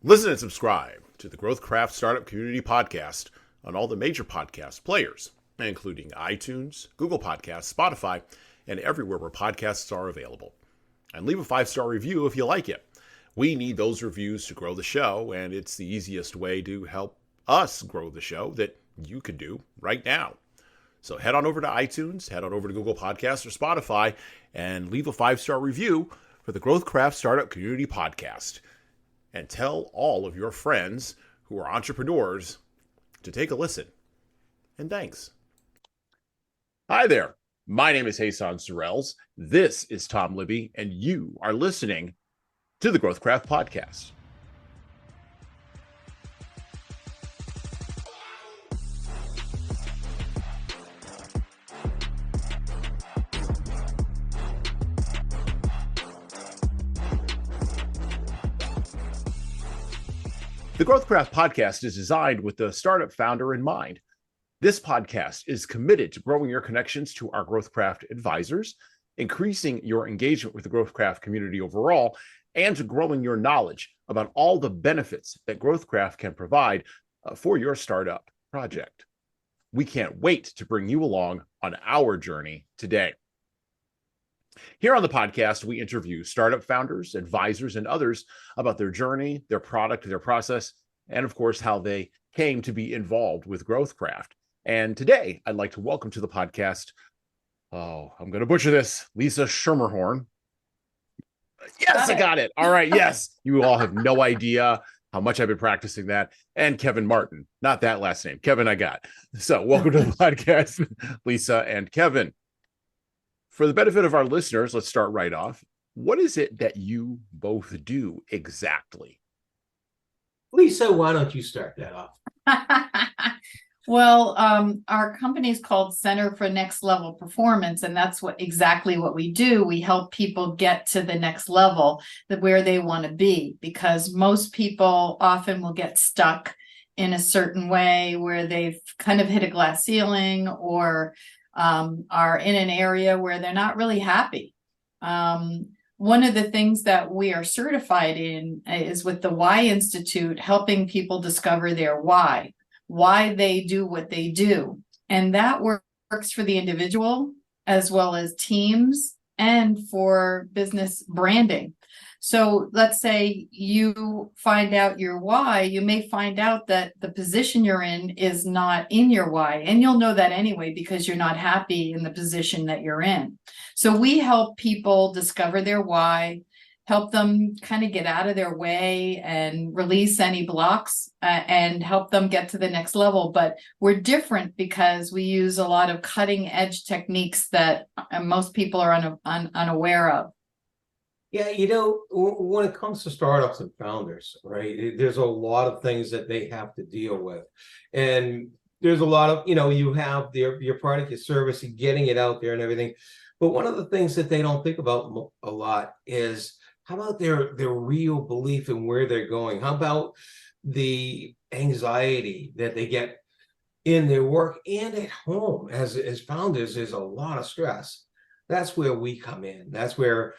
Listen and subscribe to the GrowthCraft Startup Community Podcast on all the major podcast players, including iTunes, Google Podcasts, Spotify, and everywhere where podcasts are available. And leave a 5-star review if you like it. We need those reviews to grow the show, and it's the easiest way to help us grow the show that you can do right now. So head on over to iTunes, head on over to Google Podcasts or Spotify, and leave a 5-star review for the GrowthCraft Startup Community Podcast. And tell all of your friends who are entrepreneurs to take a listen. And thanks. Hi there. My name is Hassan Sorrells. This is Tom Libby, and you are listening to the GrowthCraft Podcast. The GrowthCraft Podcast is designed with the startup founder in mind. This podcast is committed to growing your connections to our GrowthCraft advisors, increasing your engagement with the GrowthCraft community overall, and to growing your knowledge about all the benefits that GrowthCraft can provide for your startup project. We can't wait to bring you along on our journey today. Here on the podcast, we interview startup founders, advisors, and others about their journey, their product, their process, and of course, how they came to be involved with GrowthCraft. And today, I'd like to welcome to the podcast, I'm going to butcher this, Lisa Schermerhorn. Yes, I got it. All right, yes. You all have no idea how much I've been practicing that. And Kevin Martin, not that last name. Kevin, I got. So welcome to the podcast, Lisa and Kevin. For the benefit of our listeners, let's start right off. What is it that you both do exactly? Lisa, why don't you start that off? Well, our company is called Center for Next Level Performance, and that's exactly what we do. We help people get to the next level, where they want to be, because most people often will get stuck in a certain way where they've kind of hit a glass ceiling or are in an area where they're not really happy. One of the things that we are certified in is with the Why Institute, helping people discover their why they do what they do. And that works for the individual as well as teams and for business branding. So let's say you find out your why, you may find out that the position you're in is not in your why. And you'll know that anyway, because you're not happy in the position that you're in. So we help people discover their why, help them kind of get out of their way and release any blocks and help them get to the next level. But we're different because we use a lot of cutting edge techniques that most people are unaware of. Yeah, when it comes to startups and founders, right, there's a lot of things that they have to deal with. And there's a lot of, you have your product, your service, and getting it out there and everything. But one of the things that they don't think about a lot is, how about their real belief in where they're going? How about the anxiety that they get in their work and at home? As founders, there's a lot of stress. That's where we come in. That's where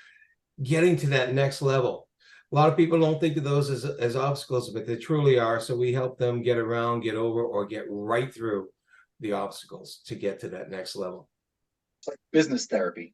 getting to that next level. A lot of people don't think of those as obstacles, but they truly are. So we help them get around, get over, or get right through the obstacles to get to that next level. It's like business therapy.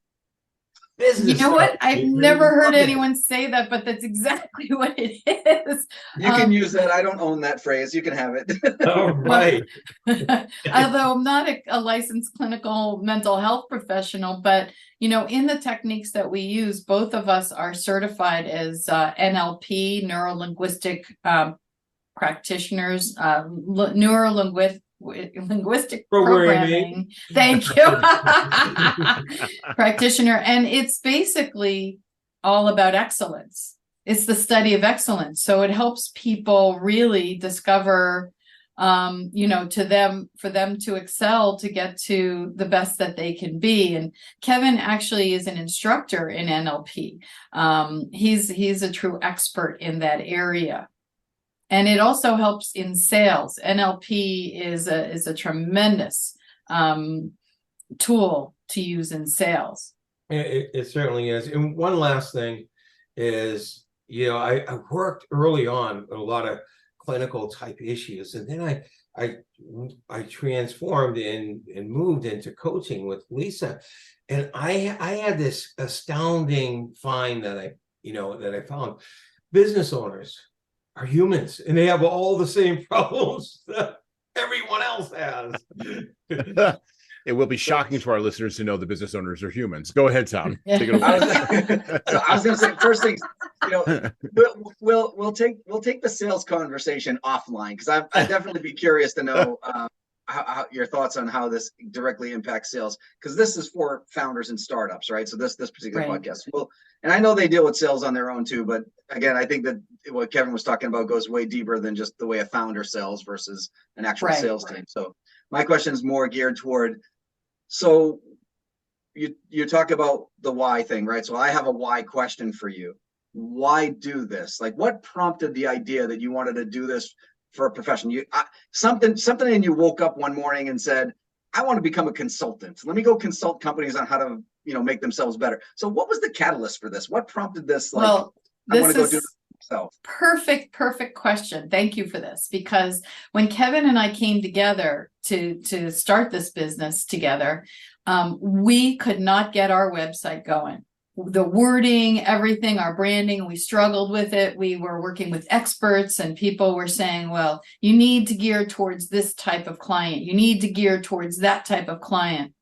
You know what? I've never heard anyone say that, but that's exactly what it is. You can use that. I don't own that phrase. You can have it. All right. Although I'm not a licensed clinical mental health professional, but in the techniques that we use, both of us are certified as NLP, neuro-linguistic practitioners, linguistic programming. Thank you. Practitioner. And it's basically all about excellence. It's the study of excellence. So it helps people really discover, for them to excel, to get to the best that they can be. And Kevin actually is an instructor in NLP. He's a true expert in that area. And it also helps in sales. NLP is a tremendous tool to use in sales. It certainly is. And one last thing is I worked early on with a lot of clinical type issues, and then I transformed and moved into coaching with Lisa, and I had this astounding find that I found. Business owners are humans, and they have all the same problems that everyone else has. It will be shocking to our listeners to know the business owners are humans. Go ahead, Tom. Take it I away. was going to say, first things, we'll take the sales conversation offline, because I'd definitely be curious to know how your thoughts on how this directly impacts sales, because this is for founders and startups, right? So this particular Right. podcast, well, and I know they deal with sales on their own too, but again, I think that what Kevin was talking about goes way deeper than just the way a founder sells versus an actual Right. sales team. So my question is more geared toward, so you talk about the why thing, right? So I have a why question for you. Why do this? Like, what prompted the idea that you wanted to do this for a profession? Something in you woke up one morning and said, I want to become a consultant. Let me go consult companies on how to, make themselves better. So what was the catalyst for this? What prompted this? Like, Well, I want this to go do is this myself. perfect question. Thank you for this, because when Kevin and I came together to start this business together, we could not get our website going. The wording, everything, our branding, we struggled with it. We were working with experts, and people were saying, well, you need to gear towards this type of client. You need to gear towards that type of client.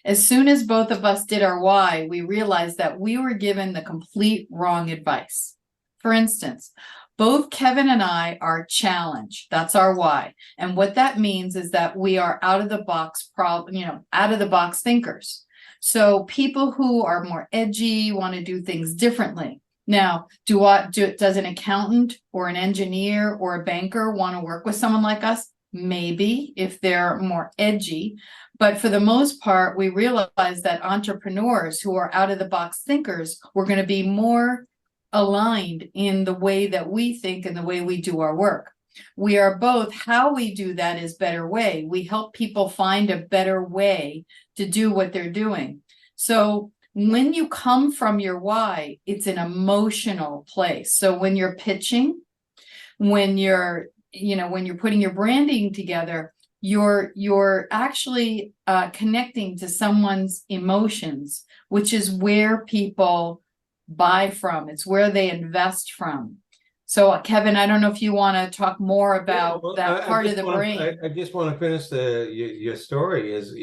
As soon as both of us did our why, we realized that we were given the complete wrong advice. For instance, both Kevin and I are challenged. That's our why. And what that means is that we are out of the box out of the box thinkers. So people who are more edgy want to do things differently. Now, does an accountant or an engineer or a banker want to work with someone like us? Maybe, if they're more edgy. But for the most part, we realize that entrepreneurs who are out of the box thinkers, we're going to be more aligned in the way that we think and the way we do our work. We are both. How we do that is better way. We help people find a better way to do what they're doing. So when you come from your why, it's an emotional place. So when you're pitching, when you're putting your branding together, you're actually connecting to someone's emotions, which is where people buy from. It's where they invest from. So Kevin, I don't know if you want to talk more about that part of the brain. I just want to finish your story. Is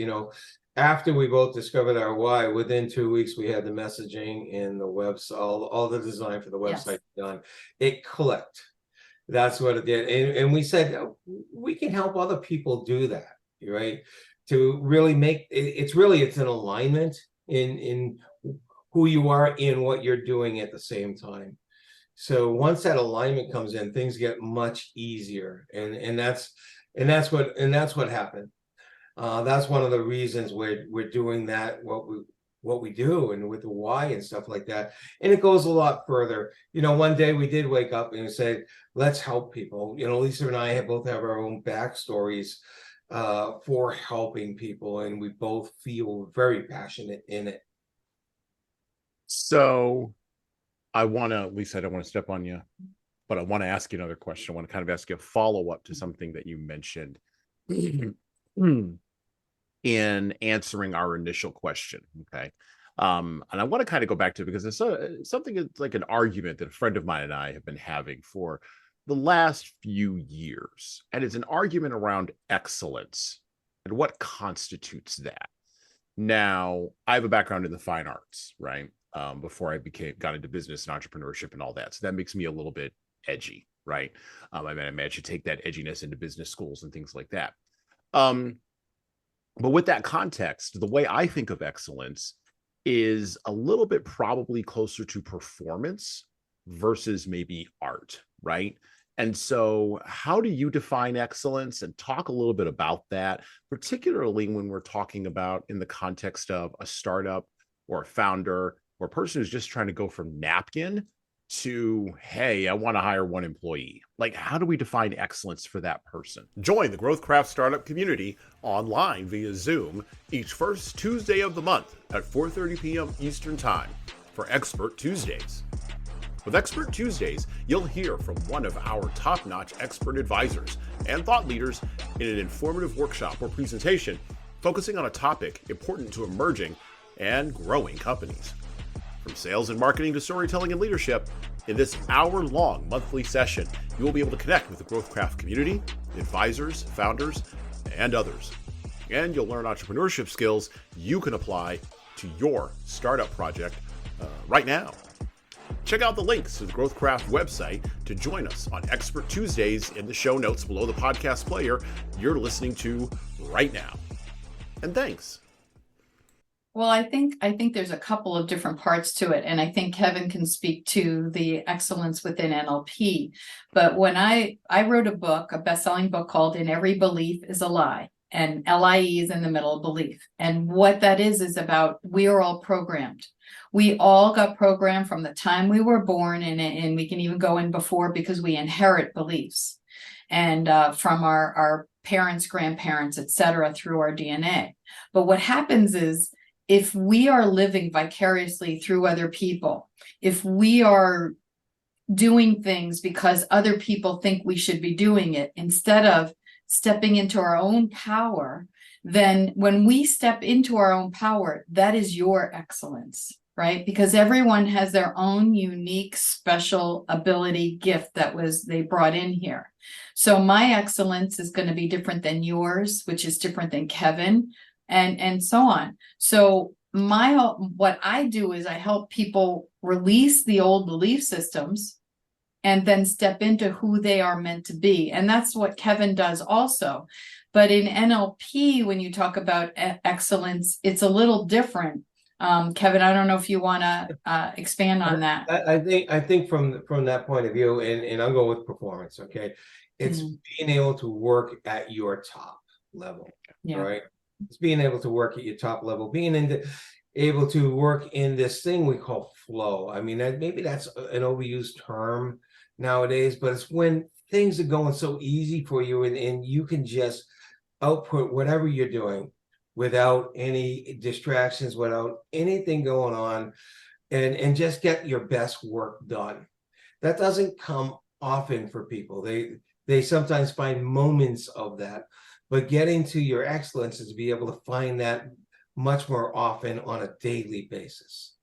after we both discovered our why, within 2 weeks we had the messaging and the website, all the design for the website done. It clicked. That's what it did. And we said, we can help other people do that, right? To really make it's an alignment in who you are and what you're doing at the same time. So once that alignment comes in, things get much easier. And that's what happened. That's one of the reasons we're doing that, what we do, and with the why and stuff like that. And it goes a lot further. One day we did wake up and say, let's help people. Lisa and I both have our own backstories for helping people, and we both feel very passionate in it. So Lisa, I don't want to step on you, but I want to ask you another question. I want to kind of ask you a follow-up to something that you mentioned in answering our initial question. Okay. And I want to kind of go back to it because it's something that's like an argument that a friend of mine and I have been having for the last few years. And it's an argument around excellence and what constitutes that. Now, I have a background in the fine arts, right? Before I got into business and entrepreneurship and all that. So that makes me a little bit edgy, right? I managed to take that edginess into business schools and things like that. But with that context, the way I think of excellence is a little bit probably closer to performance versus maybe art, right? And so how do you define excellence, and talk a little bit about that, particularly when we're talking about in the context of a startup or a founder or a person who's just trying to go from napkin to, hey, I want to hire one employee. Like, how do we define excellence for that person? Join the GrowthCraft startup community online via Zoom each first Tuesday of the month at 4:30 p.m. Eastern Time for Expert Tuesdays. With Expert Tuesdays, you'll hear from one of our top-notch expert advisors and thought leaders in an informative workshop or presentation focusing on a topic important to emerging and growing companies. From sales and marketing to storytelling and leadership, in this hour-long monthly session, you will be able to connect with the GrowthCraft community, advisors, founders, and others. And you'll learn entrepreneurship skills you can apply to your startup project right now. Check out the links to the GrowthCraft website to join us on Expert Tuesdays in the show notes below the podcast player you're listening to right now. And thanks. Well, I think there's a couple of different parts to it, and I think Kevin can speak to the excellence within NLP. But when I wrote a book, a best-selling book called "In Every Belief Is a Lie," and LIE is in the middle of belief. And what that is about we are all programmed. We all got programmed from the time we were born, and we can even go in before because we inherit beliefs and from our parents, grandparents, etc., through our DNA. But what happens is, if we are living vicariously through other people, if we are doing things because other people think we should be doing it, instead of stepping into our own power, then when we step into our own power, that is your excellence, right? Because everyone has their own unique, special ability, gift that they brought in here. So my excellence is going to be different than yours, which is different than Kevin, and so on. So what I do is I help people release the old belief systems and then step into who they are meant to be. And that's what Kevin does also. But in NLP, when you talk about excellence, it's a little different. Kevin, I don't know if you want to expand on that. I think from that point of view, and I'll go with performance, okay? It's being able to work at your top level, right? It's being able to work at your top level, able to work in this thing we call flow. I mean, maybe that's an overused term nowadays, but it's when things are going so easy for you and you can just output whatever you're doing without any distractions, without anything going on, and just get your best work done. That doesn't come often for people. They sometimes find moments of that, but getting to your excellence is to be able to find that much more often on a daily basis.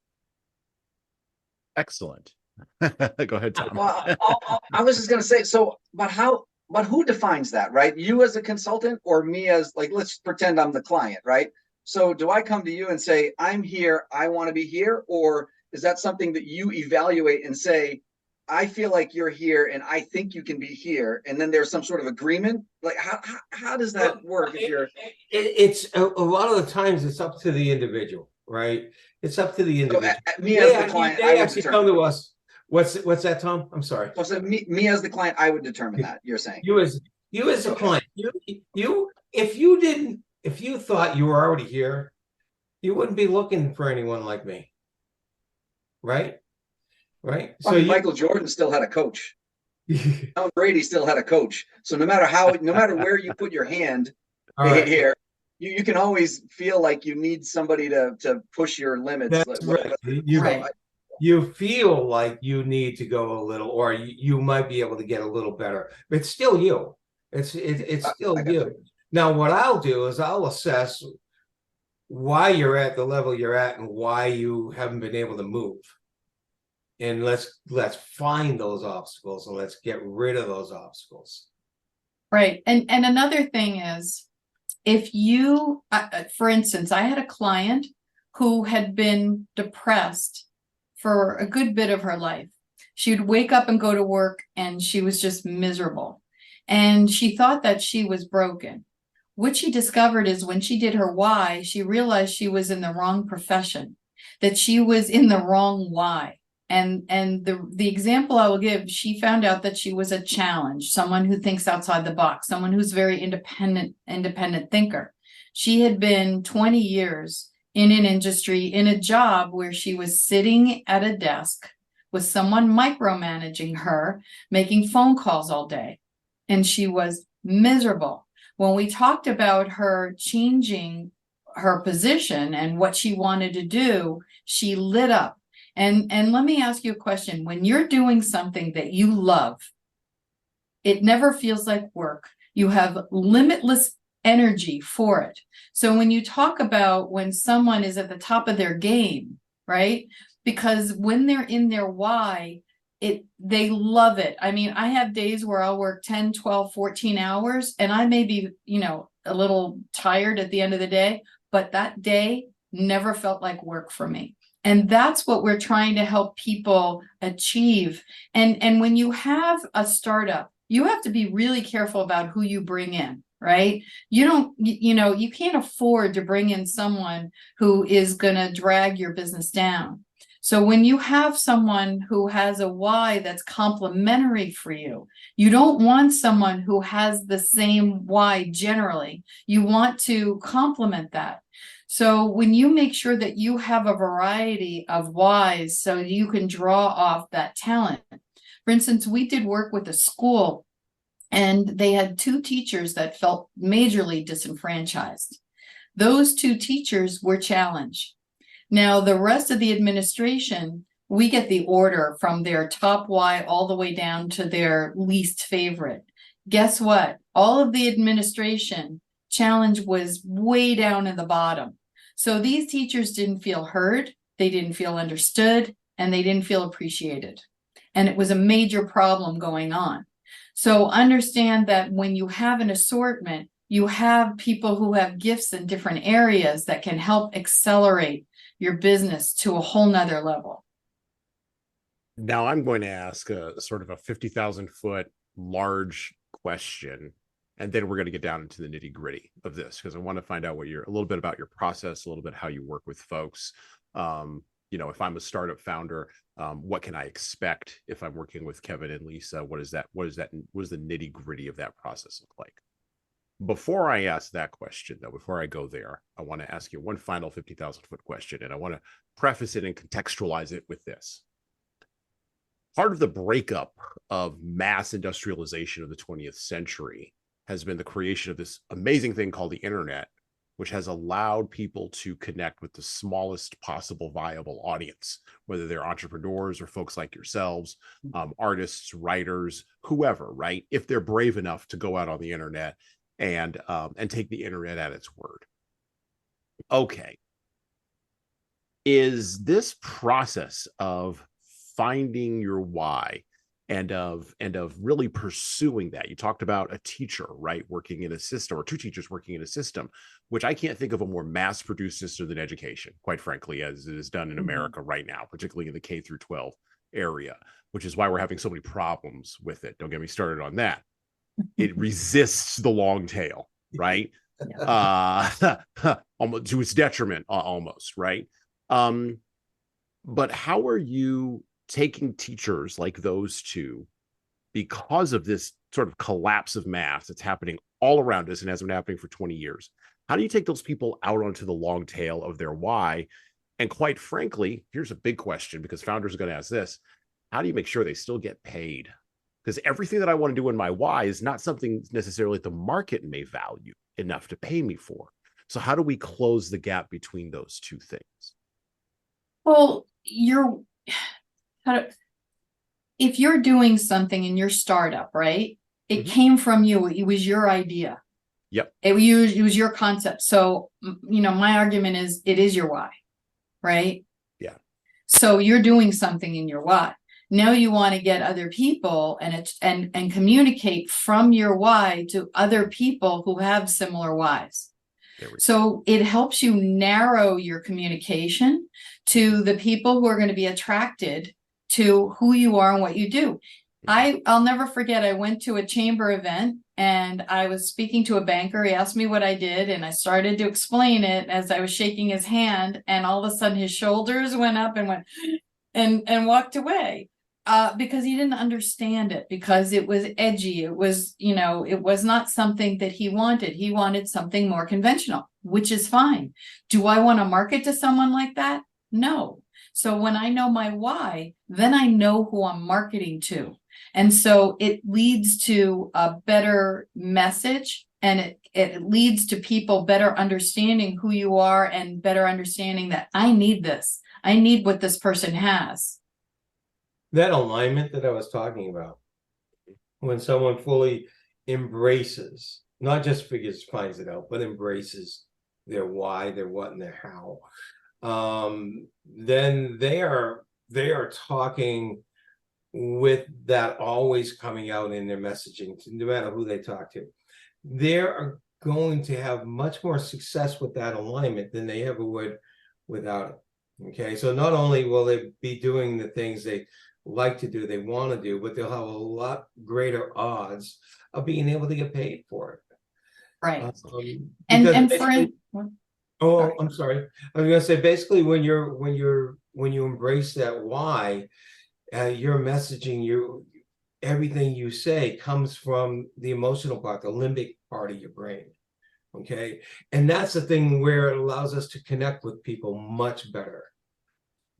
Excellent. Go ahead, Tom. Well, I was just going to say, but who defines that, right? You as a consultant or me as, like, let's pretend I'm the client, right? So do I come to you and say, I'm here, I want to be here? Or is that something that you evaluate and say, I feel like you're here and I think you can be here, and then there's some sort of agreement? Like, how does that work? It's a lot of the times it's up to the individual, right? It's up to the individual. So, me as the client, they actually come to us. What's that, Tom? I'm sorry. So me as the client, I would determine that. You're saying you as a client, if you thought you were already here, you wouldn't be looking for anyone like me, right? Right. So Michael Jordan still had a coach. Tom Brady still had a coach. So no matter where you put your hand here, you can always feel like you need somebody to push your limits. That's right. You feel like you need to go a little, or you might be able to get a little better. But it's still you. It's still you. Now, what I'll do is I'll assess why you're at the level you're at and why you haven't been able to move. And let's find those obstacles and let's get rid of those obstacles. Right. And another thing is, if you, for instance, I had a client who had been depressed for a good bit of her life. She would wake up and go to work and she was just miserable. And she thought that she was broken. What she discovered is when she did her why, she realized she was in the wrong profession, that she was in the wrong why. And the example I will give, she found out that she was a challenge, someone who thinks outside the box, someone who's very independent thinker. She had been 20 years in an industry, in a job where she was sitting at a desk with someone micromanaging her, making phone calls all day. And she was miserable. When we talked about her changing her position and what she wanted to do, she lit up. And let me ask you a question. When you're doing something that you love, it never feels like work. You have limitless energy for it. So when you talk about when someone is at the top of their game, right? Because when they're in their why, they love it. I mean, I have days where I'll work 10, 12, 14 hours, and I may be, a little tired at the end of the day, but that day never felt like work for me. And that's what we're trying to help people achieve. And when you have a startup, you have to be really careful about who you bring in, right? You can't afford to bring in someone who is going to drag your business down. So when you have someone who has a why that's complementary for you, you don't want someone who has the same why generally. You want to complement that. So when you make sure that you have a variety of whys so you can draw off that talent. For instance, we did work with a school and they had 2 teachers that felt majorly disenfranchised. Those 2 teachers were challenged. Now, the rest of the administration, we get the order from their top why all the way down to their least favorite. Guess what? All of the administration challenge was way down in the bottom. So these teachers didn't feel heard, they didn't feel understood, and they didn't feel appreciated. And it was a major problem going on. So understand that when you have an assortment, you have people who have gifts in different areas that can help accelerate your business to a whole nother level. Now I'm going to ask a sort of a 50,000 foot large question, and then we're going to get down into the nitty gritty of this because I want to find out a little bit about your process, a little bit how you work with folks. If I'm a startup founder, what can I expect if I'm working with Kevin and Lisa? What does the nitty gritty of that process look like? Before I ask that question, though, before I go there, I want to ask you one final 50,000 foot question, and I want to preface it and contextualize it with this. Part of the breakup of mass industrialization of the 20th century has been the creation of this amazing thing called the internet, which has allowed people to connect with the smallest possible viable audience, whether they're entrepreneurs or folks like yourselves, artists, writers, whoever, right? If they're brave enough to go out on the internet and take the internet at its word. Okay. Is this process of finding your why and of really pursuing that? You talked about a teacher, right, working in a system, or 2 teachers working in a system, which I can't think of a more mass-produced system than education, quite frankly, as it is done in America right now, particularly in the K through 12 area, which is why we're having so many problems with it. Don't get me started on that. It resists the long tail, right? Almost to its detriment, almost, right? But how are you taking teachers like those 2, because of this sort of collapse of math that's happening all around us and has been happening for 20 years? How do you take those people out onto the long tail of their why? And quite frankly, here's a big question, because founders are going to ask this: how do you make sure they still get paid? Because everything that I want to do in my why is not something necessarily the market may value enough to pay me for. So how do we close the gap between those 2 things? Well, if you're doing something in your startup, right? It came from you. It was your idea. Yep. It was your concept. So, my argument is it is your why, right? Yeah. So you're doing something in your why. Now you want to get other people and communicate from your why to other people who have similar whys. So it helps you narrow your communication to the people who are going to be attracted to who you are and what you do. I'll never forget, I went to a chamber event and I was speaking to a banker. He asked me what I did and I started to explain it as I was shaking his hand, and all of a sudden his shoulders went up and walked away. Because he didn't understand it, because it was edgy. It was, it was not something that he wanted. He wanted something more conventional, which is fine. Do I want to market to someone like that? No. So when I know my why, then I know who I'm marketing to. And so it leads to a better message, and it leads to people better understanding who you are and better understanding that I need this. I need what this person has. That alignment that I was talking about, when someone fully embraces, not just finds it out, but embraces their why, their what, and their how, then they are talking with that always coming out in their messaging, no matter who they talk to. They are going to have much more success with that alignment than they ever would without it. Okay, so not only will they be doing the things they like to do, they want to do, but they'll have a lot greater odds of being able to get paid for it. Right. And Sorry. I'm sorry. I was gonna say, basically, when you embrace that why, your messaging, everything you say comes from the emotional part, the limbic part of your brain. Okay, and that's the thing where it allows us to connect with people much better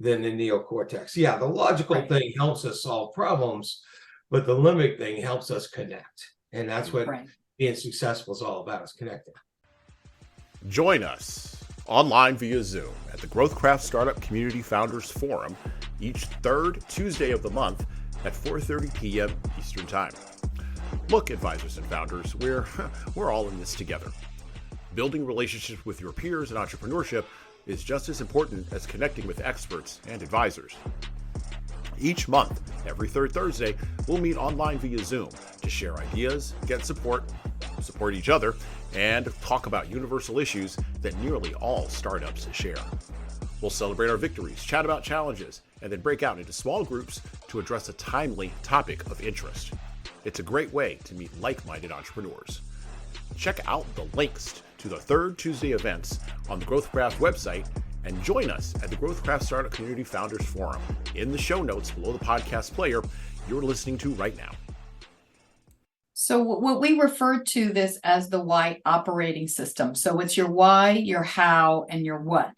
than the neocortex. Yeah, the logical thing helps us solve problems, but the limbic thing helps us connect, and that's what being successful is all about, is connecting. Join us online via Zoom at the GrowthCraft Startup Community Founders Forum each third Tuesday of the month at 4:30 p.m. Eastern Time. Look, advisors and founders, we're all in this together. Building relationships with your peers in entrepreneurship is just as important as connecting with experts and advisors. Each month, every third Thursday, we'll meet online via Zoom to share ideas, get support each other, and talk about universal issues that nearly all startups share. We'll celebrate our victories, chat about challenges, and then break out into small groups to address a timely topic of interest. It's a great way to meet like-minded entrepreneurs. Check out the links to the third Tuesday events on the GrowthCraft website and join us at the GrowthCraft Startup Community Founders Forum in the show notes below the podcast player you're listening to right now. So what we refer to this as the why operating system. So it's your why, your how, and your what.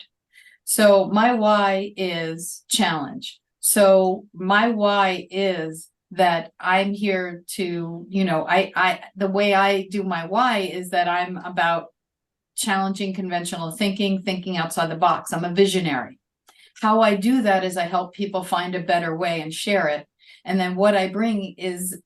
So my why is challenge. So my why is that I'm here to, the way I do my why is that I'm about challenging conventional thinking outside the box. I'm a visionary. How I do that is I help people find a better way and share it. And then what I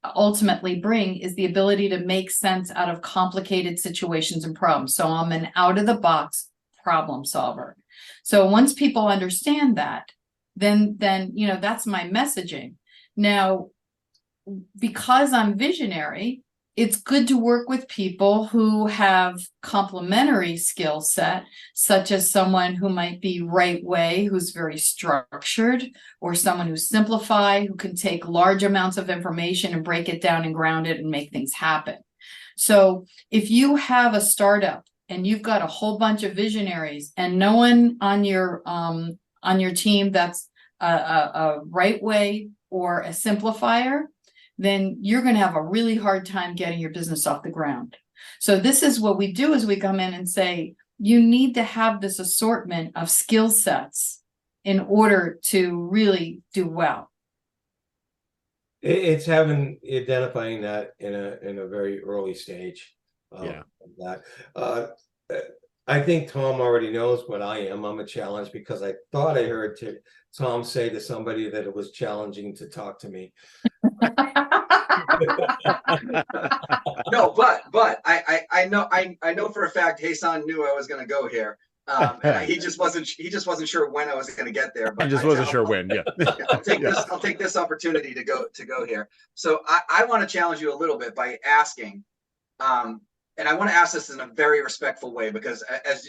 ultimately bring is the ability to make sense out of complicated situations and problems. So I'm an out of the box problem solver. So once people understand that, then that's my messaging. Now, because I'm visionary, it's good to work with people who have complementary skill set, such as someone who might be right way, who's very structured, or someone who's simplify, who can take large amounts of information and break it down and ground it and make things happen. So if you have a startup and you've got a whole bunch of visionaries and no one on your team that's a right way or a simplifier, then you're going to have a really hard time getting your business off the ground. So this is what we do, is we come in and say, you need to have this assortment of skill sets in order to really do well. It's identifying that in a very early stage of that. I think Tom already knows what I am. I'm a challenge, because I thought I heard Tom say to somebody that it was challenging to talk to me. No, but I know for a fact Hasan knew I was going to go here. And he just wasn't sure when I was going to get there. But I just wasn't sure when. Yeah. I'll take this opportunity to go here. So I want to challenge you a little bit by asking, and I want to ask this in a very respectful way, because at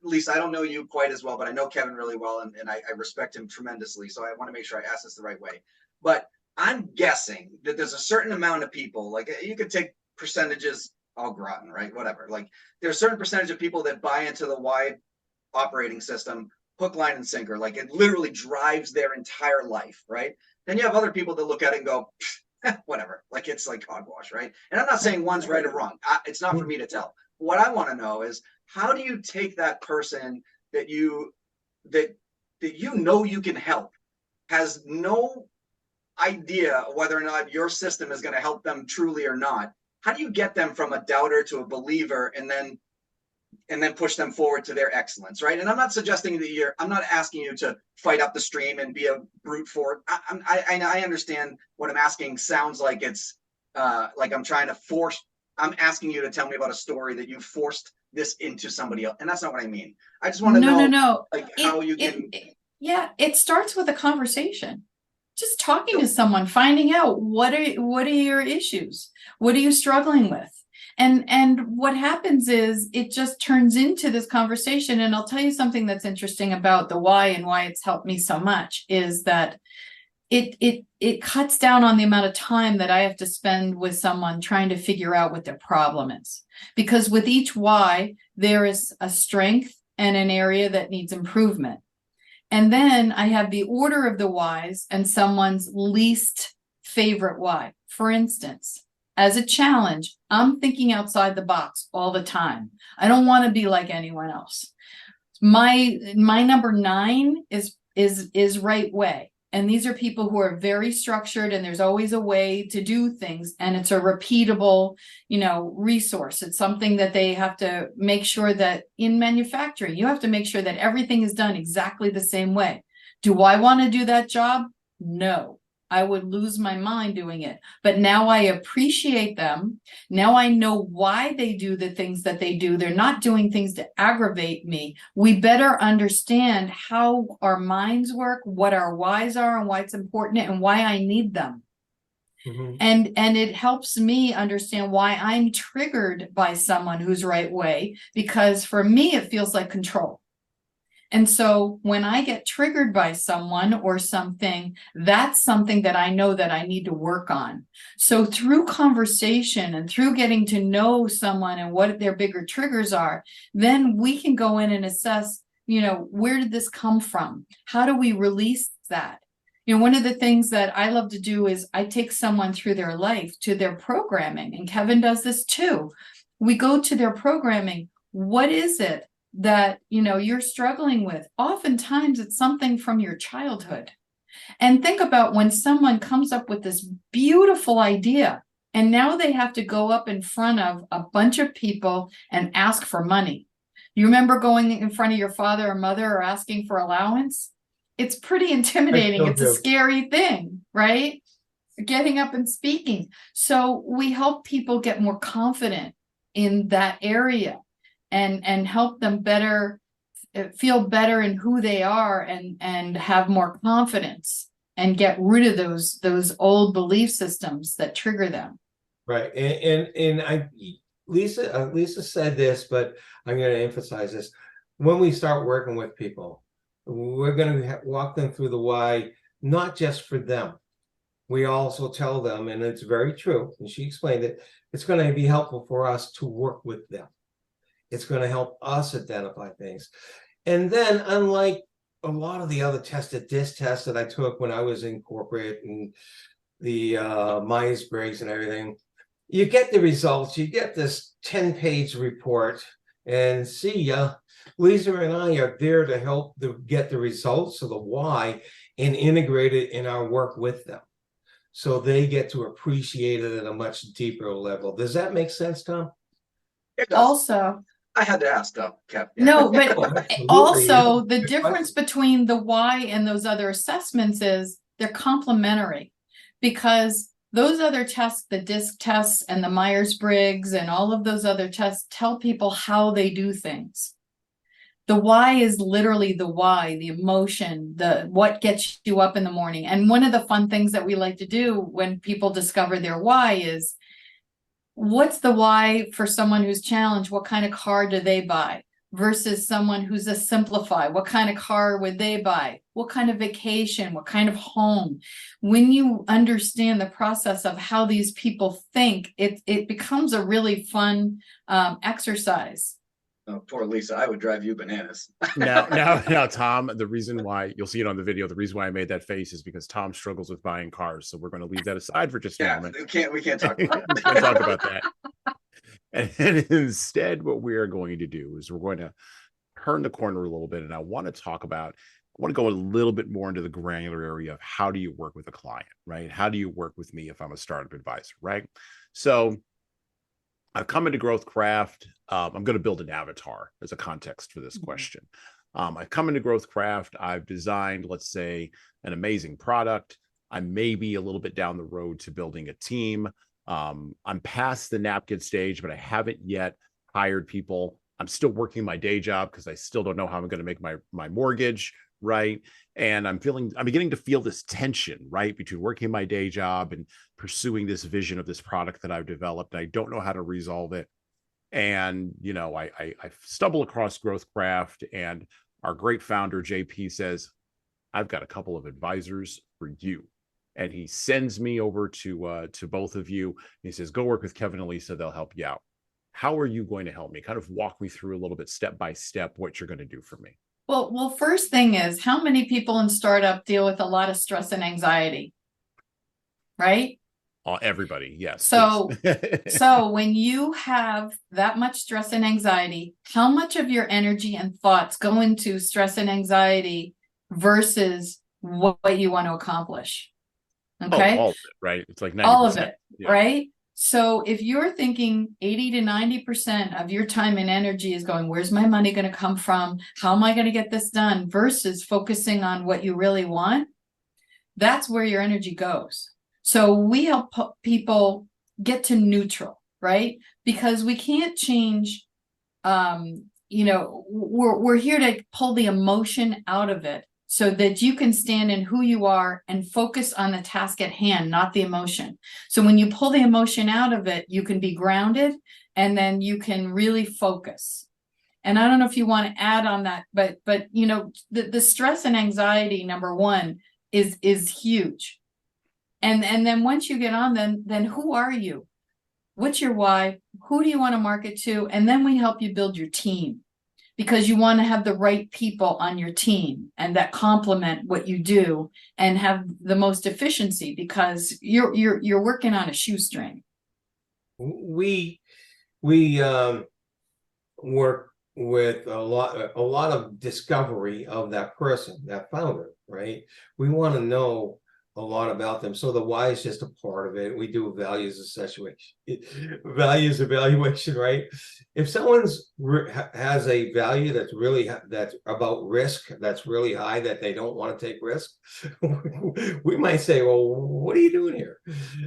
least I don't know you quite as well, but I know Kevin really well, and I respect him tremendously. So I want to make sure I ask this the right way. But I'm guessing that there's a certain amount of people, like you could take percentages au gratin, right? Whatever. Like there's a certain percentage of people that buy into the wide operating system, hook, line, and sinker. Like it literally drives their entire life, right? Then you have other people that look at it and go, whatever, like it's like hogwash, right? And I'm not saying one's right or wrong. It's not for me to tell. What I want to know is, how do you take that person that you can help, has no idea whether or not your system is going to help them truly or not? How do you get them from a doubter to a believer, and then and then push them forward to their excellence, right? And I'm not suggesting that I'm not asking you to fight up the stream and be a brute force. I understand what I'm asking sounds like it's like I'm trying to force. I'm asking you to tell me about a story that you forced this into somebody else, and that's not what I mean. I just want to know, No. like, how you can. Yeah, it starts with a conversation. Just talking to someone, finding out what are your issues? What are you struggling with? And what happens is it just turns into this conversation. And I'll tell you something that's interesting about the why and why it's helped me so much is that it cuts down on the amount of time that I have to spend with someone trying to figure out what their problem is. Because with each why, there is a strength and an area that needs improvement. And then I have the order of the whys and someone's least favorite why. For instance, as a challenge, I'm thinking outside the box all the time. I don't want to be like anyone else. My number 9 is right way. And these are people who are very structured, and there's always a way to do things. And it's a repeatable, resource. It's something that they have to make sure that in manufacturing, you have to make sure that everything is done exactly the same way. Do I want to do that job? No. I would lose my mind doing it. But now I appreciate them. Now I know why they do the things that they do. They're not doing things to aggravate me. We better understand how our minds work, what our whys are, and why it's important, and why I need them. Mm-hmm. And it helps me understand why I'm triggered by someone who's right way, because for me, it feels like control. And so when I get triggered by someone or something, that's something that I know that I need to work on. So through conversation and through getting to know someone and what their bigger triggers are, then we can go in and assess, where did this come from? How do we release that? One of the things that I love to do is I take someone through their life to their programming, and Kevin does this too. We go to their programming. What is it that you're struggling with? Oftentimes it's something from your childhood. And think about when someone comes up with this beautiful idea and now they have to go up in front of a bunch of people and ask for money. You remember going in front of your father or mother or asking for allowance? It's pretty intimidating. It's a scary thing, right? Getting up and speaking. So we help people get more confident in that area. And help them feel better in who they are and have more confidence and get rid of those old belief systems that trigger them. Right. And Lisa said this, but I'm going to emphasize this. When we start working with people, we're going to walk them through the why, not just for them. We also tell them, and it's very true, and she explained it, it's going to be helpful for us to work with them. It's going to help us identify things. And then, unlike a lot of the other tests that I took when I was in corporate and the Myers-Briggs and everything, you get the results. You get this 10-page report, and see ya. Lisa and I are there to help get the results of the why and integrate it in our work with them, so they get to appreciate it at a much deeper level. Does that make sense, Tom? It does. Also, I had to ask, though, Kev. No, but also the difference between the why and those other assessments is they're complementary, because those other tests, the DISC tests and the Myers-Briggs and all of those other tests, tell people how they do things. The why is literally the why, the emotion, what gets you up in the morning. And one of the fun things that we like to do when people discover their why is, what's the why for someone who's challenged? What kind of car do they buy? Versus someone who's a simplify. What kind of car would they buy? What kind of vacation? What kind of home? When you understand the process of how these people think, it becomes a really fun exercise. Oh, poor Lisa, I would drive you bananas. Now, Tom, the reason why you'll see it on the video, the reason why I made that face is because Tom struggles with buying cars. So we're going to leave that aside for just a moment. We can't talk about we can't talk about that. And instead, what we are going to do is we're going to turn the corner a little bit. And I want to go a little bit more into the granular area of how do you work with a client, right? How do you work with me if I'm a startup advisor, right? So I've come into GrowthCraft. I'm going to build an avatar as a context for this question. I've come into GrowthCraft. I've designed, let's say, an amazing product. I may be a little bit down the road to building a team. I'm past the napkin stage, but I haven't yet hired people. I'm still working my day job because I still don't know how I'm going to make my mortgage, right? And I'm beginning to feel this tension, right, between working my day job and pursuing this vision of this product that I've developed. And I don't know how to resolve it. And, I stumble across GrowthCraft, and our great founder, JP, says, I've got a couple of advisors for you. And he sends me over to both of you. He says, go work with Kevin and Lisa. They'll help you out. How are you going to help me? Kind of walk me through a little bit, step by step, what you're going to do for me. Well, first thing is, how many people in startup deal with a lot of stress and anxiety? Right? Everybody, yes. So when you have that much stress and anxiety, how much of your energy and thoughts go into stress and anxiety versus what you want to accomplish? Okay. All of it, right? It's like 90%. All of it, yeah. right? So if you're thinking 80 to 90% of your time and energy is going, where's my money going to come from? How am I going to get this done? Versus focusing on what you really want, that's where your energy goes. So we help people get to neutral, right? Because we can't change, we're here to pull the emotion out of it so that you can stand in who you are and focus on the task at hand, not the emotion. So when you pull the emotion out of it, you can be grounded, and then you can really focus. And I don't know if you want to add on that, but the stress and anxiety, number one, is huge. And then once you get on, then who are you? What's your why? Who do you want to market to? And then we help you build your team, because you want to have the right people on your team and that complement what you do and have the most efficiency, because you're working on a shoestring. We work with a lot of discovery of that person, that founder, right? We want to know a lot about them. So the why is just a part of it. We do a values evaluation, right? If someone's has a value that's about risk, that's really high, that they don't want to take risk, we might say, well, what are you doing here?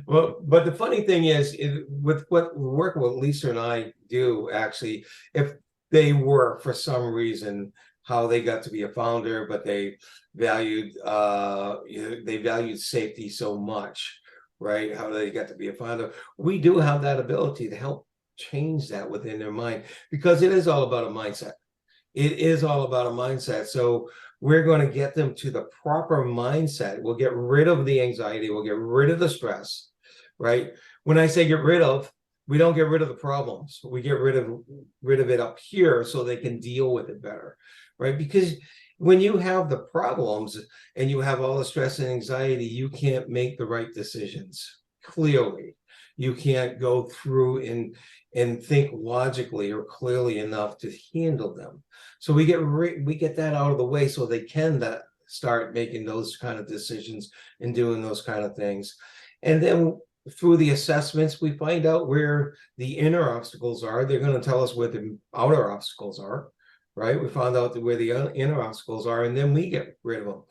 Well, but the funny thing is, with what work with Lisa and I do, actually, if they were, for some reason, how they got to be a founder, but they valued safety so much, right? How they got to be a founder. We do have that ability to help change that within their mind, because it is all about a mindset. It is all about a mindset. So we're going to get them to the proper mindset. We'll get rid of the anxiety. We'll get rid of the stress, right? When I say get rid of, we don't get rid of the problems. We get rid of it up here so they can deal with it better, right? Because when you have the problems and you have all the stress and anxiety, you can't make the right decisions clearly. You can't go through and think logically or clearly enough to handle them. So we get that out of the way so they can start making those kind of decisions and doing those kind of things. And then through the assessments, we find out where the inner obstacles are. They're going to tell us where the outer obstacles are, right? We found out where the inner obstacles are, and then we get rid of them.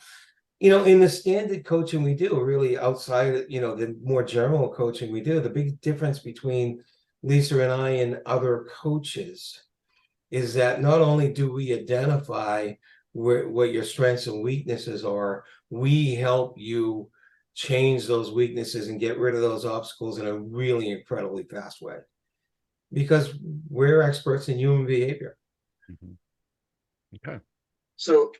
In the standard coaching we do, really outside, the more general coaching we do, the big difference between Lisa and I and other coaches is that not only do we identify what your strengths and weaknesses are, we help you change those weaknesses and get rid of those obstacles in a really incredibly fast way, because we're experts in human behavior. Mm-hmm. Okay. So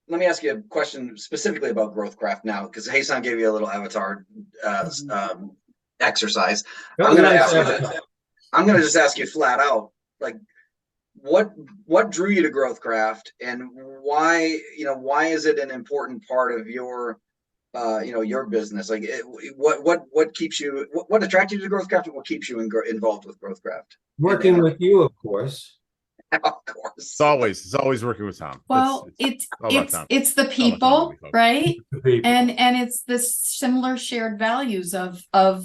let me ask you a question specifically about GrowthCraft now, because Hasan gave you a little avatar exercise. I'm going to just ask you flat out, like, what drew you to GrowthCraft, and why is it an important part of your your business? Like, what keeps you, what attracted you to GrowthCraft, and what keeps you involved with GrowthCraft? Working with you, of course. Of course. It's always working with Tom. Well, it's all about Tom. it's the all about Tom, people, folks. right? People. And it's the similar shared values of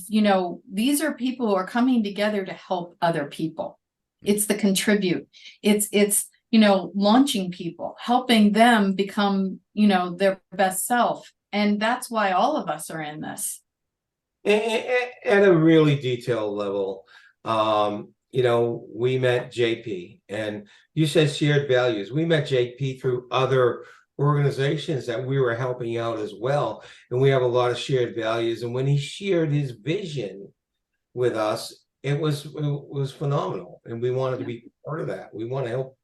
these are people who are coming together to help other people. It's the contribute. It's launching people, helping them become their best self. And that's why all of us are in this. At a really detailed level, we met JP, and you said shared values. We met JP through other organizations that we were helping out as well, and we have a lot of shared values. And when he shared his vision with us, it was phenomenal, and we wanted to be part of that. We want to help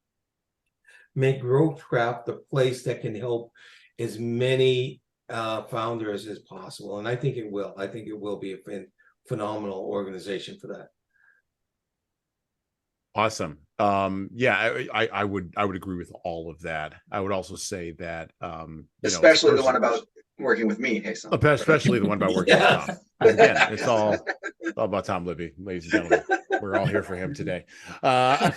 make GrowthCraft the place that can help as many founders as possible, and I think it will. I think it will be a phenomenal organization for that. Awesome. I would agree with all of that. I would also say that especially the one about working with me, Hasan. Especially the one about working with Tom. Again, it's all about Tom Libby, ladies and gentlemen. We're all here for him today. But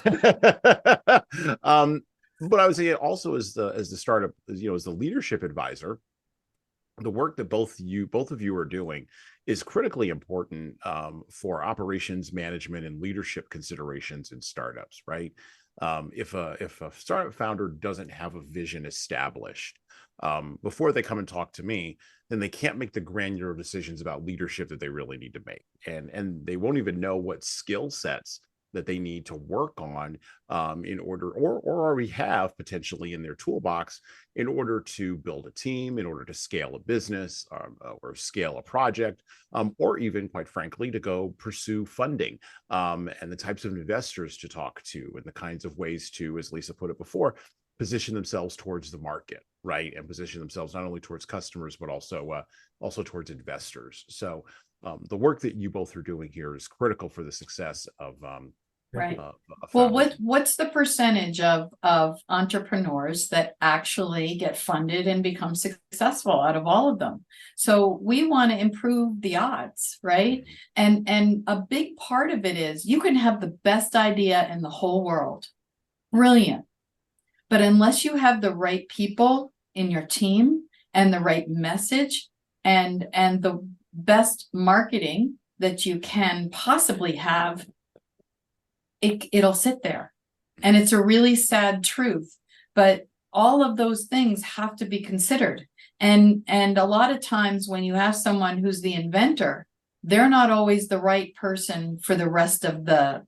I would say also as the startup, as the leadership advisor, the work that both of you are doing is critically important for operations management and leadership considerations in startups, right? If a startup founder doesn't have a vision established before they come and talk to me, then they can't make the granular decisions about leadership that they really need to make, and they won't even know what skill sets that they need to work on in order, or already have potentially in their toolbox in order to build a team, in order to scale a business or scale a project, or even, quite frankly, to go pursue funding and the types of investors to talk to and the kinds of ways to, as Lisa put it before, position themselves towards the market, right? And position themselves not only towards customers, but also towards investors. So the work that you both are doing here is critical for the success of right. Well, what's the percentage of entrepreneurs that actually get funded and become successful out of all of them? So we want to improve the odds, right? And a big part of it is you can have the best idea in the whole world, brilliant, but unless you have the right people in your team and the right message and the best marketing that you can possibly have, it'll sit there. And it's a really sad truth, but all of those things have to be considered. And a lot of times when you have someone who's the inventor, they're not always the right person for the rest of the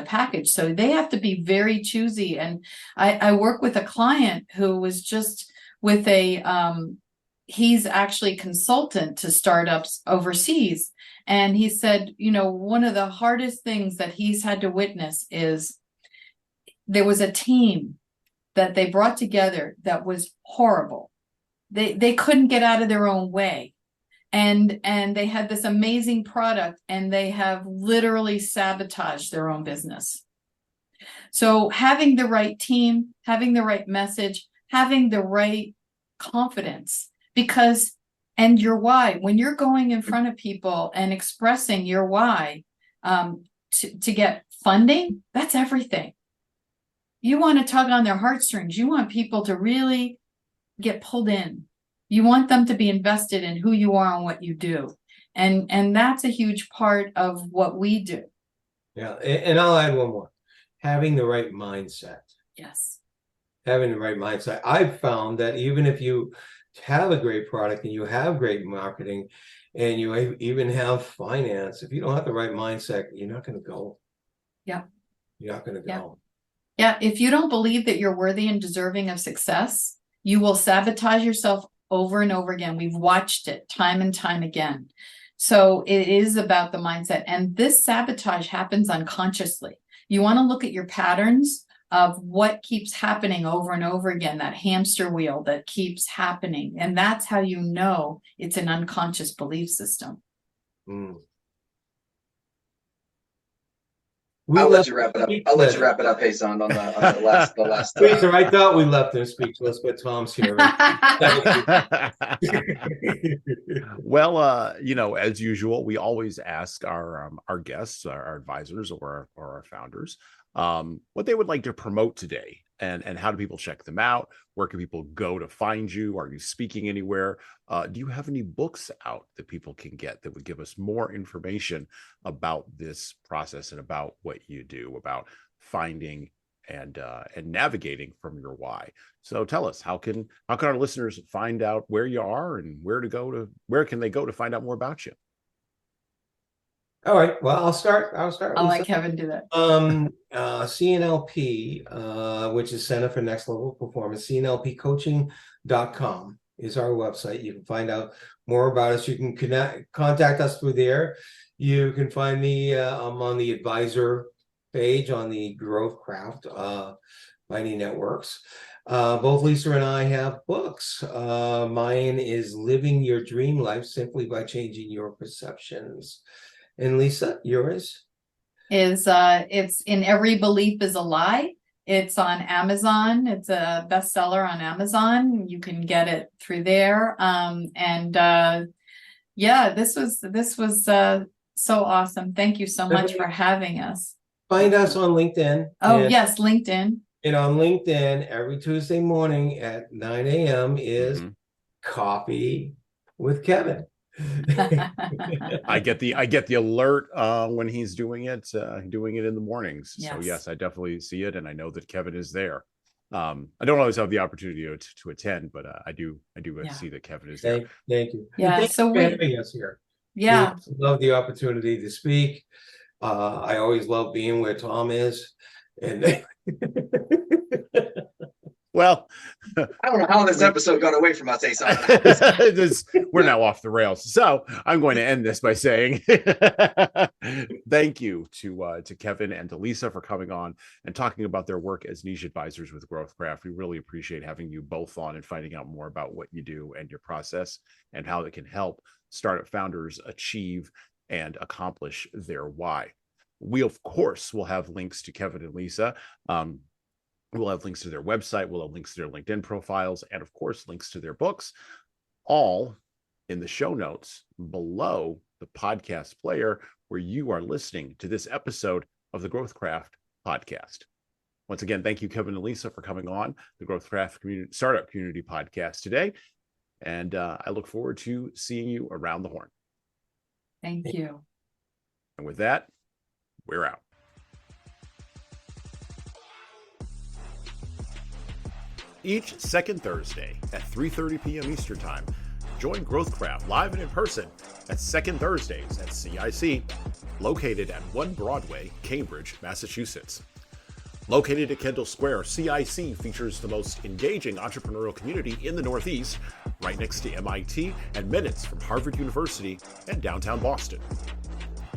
package. So they have to be very choosy. And I work with a client who was just with he's actually consultant to startups overseas. And he said, one of the hardest things that he's had to witness is there was a team that they brought together that was horrible. They couldn't get out of their own way. And they had this amazing product, and they have literally sabotaged their own business. So having the right team, having the right message, having the right confidence, and your why, when you're going in front of people and expressing your why to get funding, that's everything. You want to tug on their heartstrings. You want people to really get pulled in. You want them to be invested in who you are and what you do. And that's a huge part of what we do. Yeah. And I'll add one more. Having the right mindset. Yes. Having the right mindset. I've found that even if you have a great product and you have great marketing and you even have finance, if you don't have the right mindset, you're not going to go. Yeah. You're not going to go. Yeah. If you don't believe that you're worthy and deserving of success, you will sabotage yourself over and over again. We've watched it time and time again. So it is about the mindset. And this sabotage happens unconsciously. You want to look at your patterns of what keeps happening over and over again, that hamster wheel that keeps happening. And that's how you know it's an unconscious belief system. I'll let you wrap it up. I'll let you wrap it up, Hasan, on the last. Lisa, I thought we left him speechless, but Tom's here. Well, as usual, we always ask our guests, our advisors, or our founders, what they would like to promote today, and how do people check them out? Where can people go to find you? Are you speaking anywhere? Do you have any books out that people can get that would give us more information about this process and about what you do, about finding and navigating from your why? So tell us, how can our listeners find out where you are and where can they go to find out more about you? All right. Well, I'll start. I'll Lisa. let Kevin do that. CNLP, which is Center for Next Level Performance, CNLPcoaching.com is our website. You can find out more about us. You can contact us through there. You can find me I'm on the advisor page on the GrowthCraft Mighty Networks. Both Lisa and I have books. Mine is Living Your Dream Life Simply by Changing Your Perceptions. And Lisa, yours? Is it's In Every Belief is a Lie. It's on Amazon. It's a bestseller on Amazon. You can get it through there. This was so awesome. Thank you so much for having us. Find us on LinkedIn. Yes, LinkedIn. And on LinkedIn, every Tuesday morning at 9 a.m. is Coffee with Kevin. I get the alert when he's doing it in the mornings. Yes. So yes, I definitely see it, and I know that Kevin is there. I don't always have the opportunity to attend, but I do see that Kevin is there. Thank you. Yeah, Thank so you for having us here. Yeah. We love the opportunity to speak. I always love being where Tom is, and well, I don't know how this episode got away from us, Ason. We're now off the rails. So I'm going to end this by saying thank you to Kevin and to Lisa for coming on and talking about their work as niche advisors with GrowthCraft. We really appreciate having you both on and finding out more about what you do and your process and how it can help startup founders achieve and accomplish their why. We, of course, will have links to Kevin and Lisa. We'll have links to their website. We'll have links to their LinkedIn profiles, and of course, links to their books, all in the show notes below the podcast player where you are listening to this episode of the GrowthCraft podcast. Once again, thank you, Kevin and Lisa, for coming on the GrowthCraft Startup Community Podcast today. And I look forward to seeing you around the horn. Thank you. And with that, we're out. Each second Thursday at 3:30 p.m. Eastern Time, join GrowthCraft live and in person at Second Thursdays at CIC, located at 1 Broadway, Cambridge, Massachusetts. Located at Kendall Square, CIC features the most engaging entrepreneurial community in the Northeast, right next to MIT and minutes from Harvard University and downtown Boston.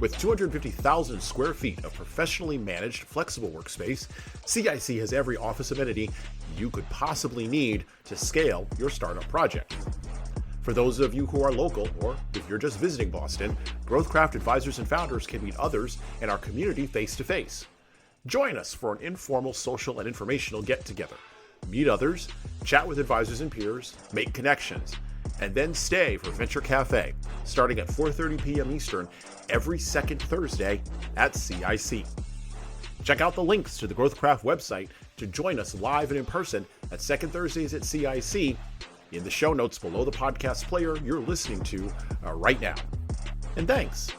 With 250,000 square feet of professionally managed flexible workspace, CIC has every office amenity you could possibly need to scale your startup project. For those of you who are local, or if you're just visiting Boston, GrowthCraft advisors and founders can meet others in our community face-to-face. Join us for an informal social and informational get-together. Meet others, chat with advisors and peers, make connections, and then stay for Venture Cafe, starting at 4:30 p.m. Eastern every second Thursday at CIC. Check out the links to the GrowthCraft website to join us live and in person at Second Thursdays at CIC in the show notes below the podcast player you're listening to right now. And thanks.